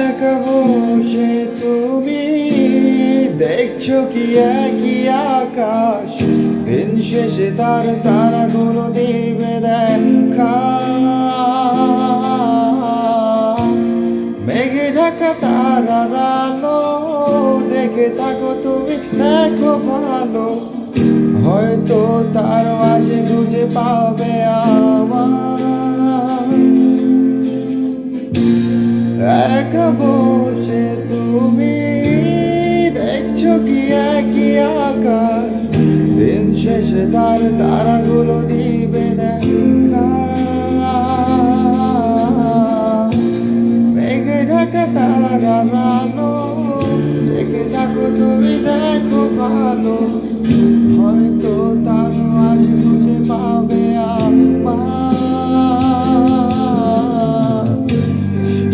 একা বসে তুমি দেখছো কি একই আকাশ, দিন শেষে তার তারাগুলো দিবে দেখা। মেঘে ঢাকা তারার আলো দেখে থাকো তুমি, দেখো ভালো, হয়তো তার মাঝে খুঁজে পাবে আমার। একা বসে তুমি দেখছো কি একই আকাশ, দিন শেষে তার তারাগুলো দিবে দেখা। মেঘে ঢাকা তারার আলো দেখে থাকো তুমি, দেখো ভালো, হয়তো তার মাঝে খুঁজে পাবে আমার।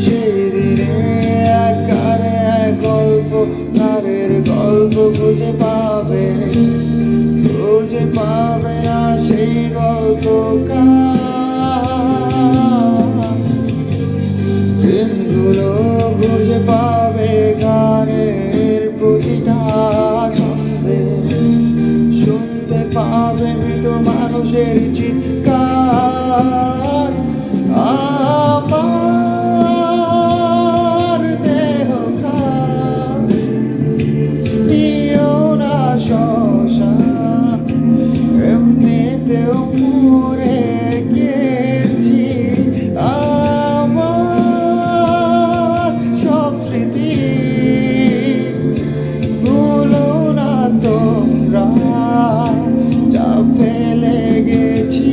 সেই দিনে একারে এক গল্প, তারের গল্প খুঁজে পাবে না সেই গল্প দিনগুলো খুঁজে পাবে গানের প্রতিটা ছন্দে, শুনতে পাবে মৃত মানুষের চিৎকার। আমার দেহ নিও না শ্মশান, এমনিতেও পুড়ে গেছি আমার সব স্মৃতি। ভুলো না তোমরা যা ফেলে গেছি।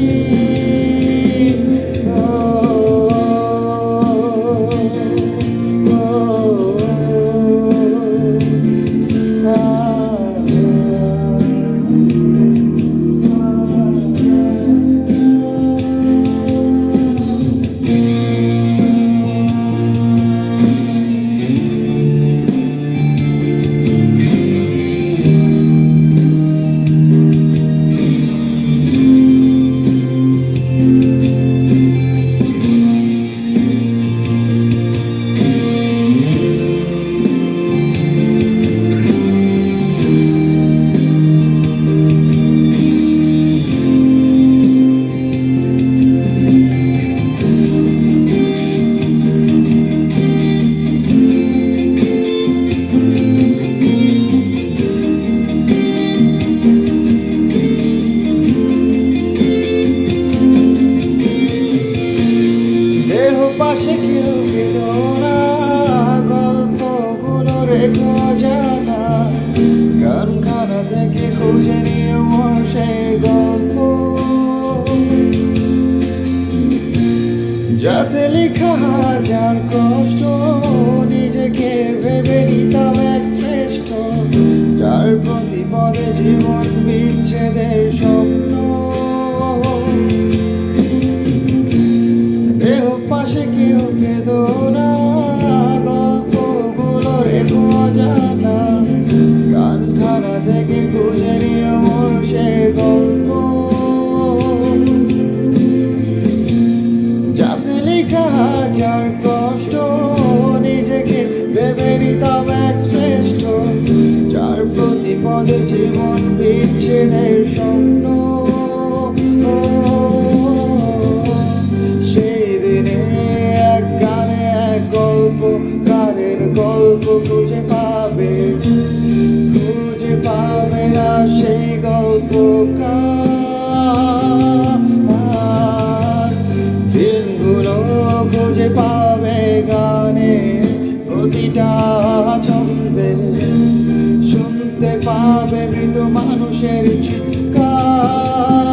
পাশে কেউ পেলো না, গল্পগুলো রেখো অজানা, গানখানা থেকে খুঁজে নিয়ে সেই গল্প, যাতে লেখা হাজার কষ্ট, নিজেকে ভেবে নিতাম এক শ্রেষ্ঠ, যার প্রতি পদে জীবন বিচ্ছেদের স্বপ্ন। দেহ পাশে কেউ পেতো না, গল্পগুলো রেখো অজানা, গানখানা থেকে খুঁজে নিয়ে সে গল্প, যাতে লেখা হাজার কষ্ট, নিজেকে ভেবে নিতাম এক শ্রেষ্ঠ, যার প্রতি পদে জীবন বিচ্ছেদের স্বপ্ন। গানের গল্প খুঁজে পাবে না সেই গল্প, দিনগুলো খুঁজে পাবে গানে প্রতিটা ছন্দে, শুনতে পাবে মৃত মানুষের চিৎকার।